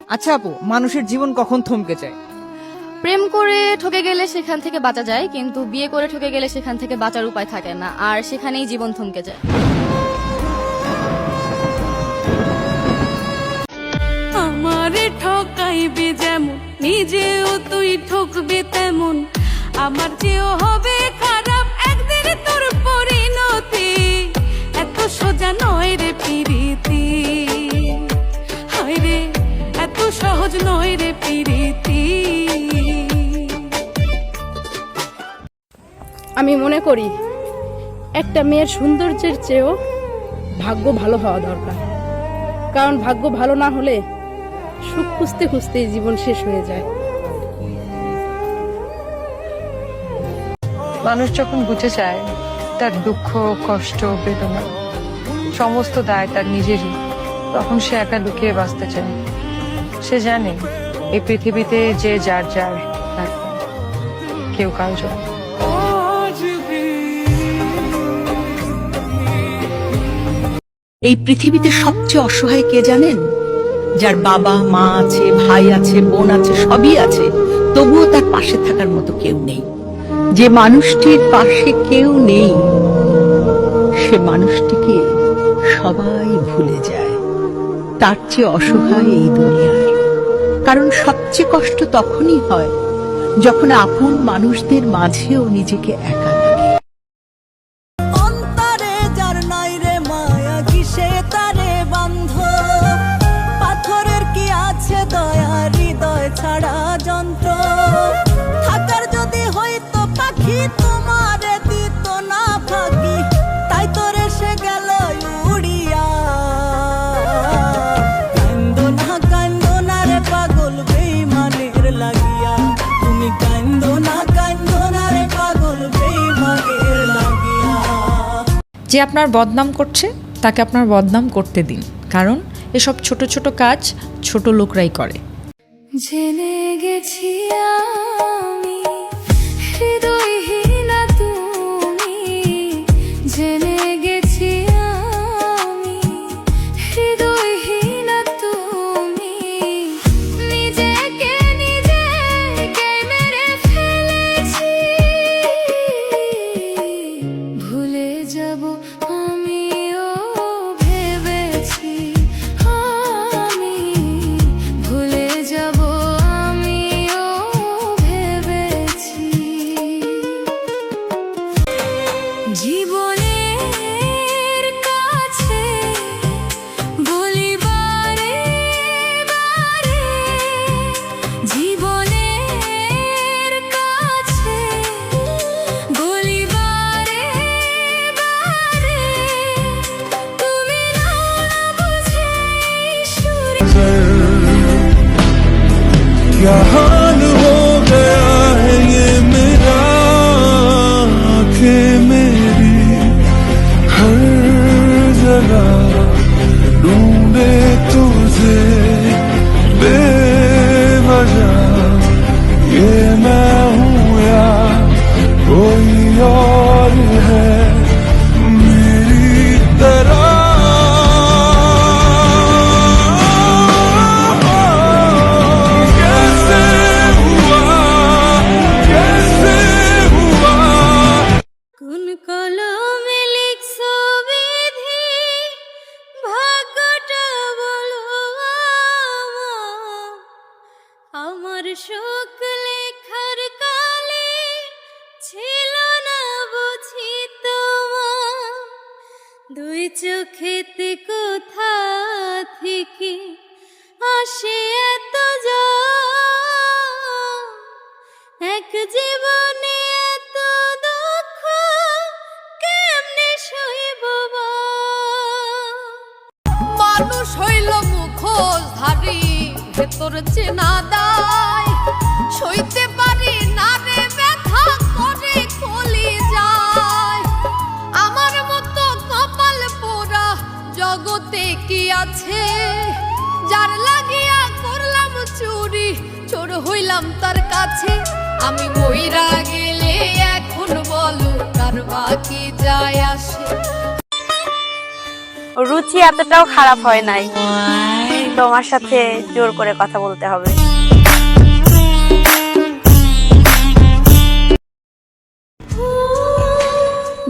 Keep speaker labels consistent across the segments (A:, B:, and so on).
A: আচ্ছা আপু, মানুষের জীবন কখন থমকে যায়?
B: প্রেম করে ঠকে গেলে সেখান থেকে বাঁচা যায়, কিন্তু বিয়ে করে ঠকে গেলে সেখান থেকে বাঁচার উপায় থাকে না, আর সেখানেই জীবন থমকে যায়।
C: আমারে ঠকাইবি যেমন, নিজেও তুই ঠকবি তেমন। আমার চেয়েও হবে খারাপ একদিন তোর পরিণতি। এত সোজা নয় রে প্রীতি, হায় রে এত সহজ নয় রে প্রীতি।
D: আমি মনে করি একটা মেয়ের সৌন্দর্যের চেয়েও ভাগ্য ভালো হওয়া দরকার, কারণ ভাগ্য ভালো না হলে সুখ খুঁজতে খুঁজতেই জীবন শেষ হয়ে যায়।
E: মানুষ যখন বুঝে যায় তার দুঃখ, কষ্ট, বেদনা সমস্ত দায় তার নিজেরই, তখন সে একা লুকিয়ে বাঁচতে চায়। সে জানে এই পৃথিবীতে যে যার যার লাগবে, কেউ কারো জন্য।
F: এই পৃথিবীতে সবচেয়ে অসহায় কে জানেন? যার বাবা মা আছে, ভাই আছে, বোন আছে, সবই আছে, তবুও তার পাশে থাকার মতো কেউ নেই। যে মানুষটির পাশে কেউ নেই, সে মানুষটিকে সবাই ভুলে যায়। তার চেয়ে অসহায় এই দুনিয়ায়, কারণ সবচেয়ে কষ্ট তখনই হয় যখন আপন মানুষদের মাঝেও নিজেকে একা লাগে।
G: অন্তরে যার নাই রে মায়া, কিসে তারে বন্ধ? পাথরের কি আছে দয়া, হৃদয় ছাড়া যন্ত্র। থাকার যদি হইতো পাখি, তোমারে দিত না ফাঁকি, তাই তোরে সে গেল উড়িয়া। কান্দো না রে পাগল বেইমানের লাগিয়া, তুমি কান্দো না রে পাগল বেইমানের লাগিয়া।
H: যে আপনার বদনাম করছে তাকে আপনার বদনাম করতে দিন, কারণ এসব ছোট ছোট কাজ ছোট লোকরাই করে।
C: জেনে গেছি আমি হৃদয়হীনা তুমি, জেনে গেছি আমি হৃদয়হীনা তুমি। নিজেকে মেরে ফেলেছি, ভুলে যাব আমিও ভেবেছি, আমি ভুলে যাব আমিও ভেবেছি। জীবনের কাছে বলি বারে বারে, জীবনের কাছে বলি বারে বারে, তুমি না বুঝে সুরে।
I: क्या हाल हो गया है ये मेरा, आँखें मेरी हर जगह ढूंढे तुझे बेवजह। ये मैं हूँ या कोई और है मेरी तरह?
C: কোন কলমে লিখছো বিধি, ভাগ্যটা বলো আমার শোক লেখার কালে ছিল না বুঝি তোমার। দুই চোখেতে কোথা থেকে আসে এত জল, এক জীবনে এত দুঃখ কেমনে সইব বল? মানুষ হইল মুখোশধারী, ভেতর চেনা দায়, সইতে পারি না রে ব্যথা করে কলি যায়। আমার মতো কপাল পোড়া জগতে কি আছে, যার লাগিয়া করলাম চুরি, চোর হইলাম তার কাছে। আমি মইরা গেলে এখন বলো কার বাকি যায় আসে।
B: রুচি এতটাও খারাপ হয় নাই।
J: তোমার সাথে জোর করে কথা বলতে হবে।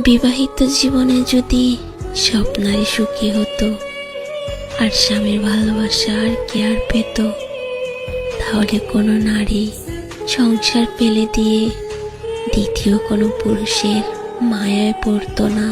K: বিবাহিত জীবনে যদি সব নারী সুখী হতো আর স্বামীর ভালোবাসা আর কেয়ার পেত, তাহলে কোনো নারী সংসার পেলে দিয়ে দ্বিতীয় কোনো পুরুষের মায়ায় পড়তো না।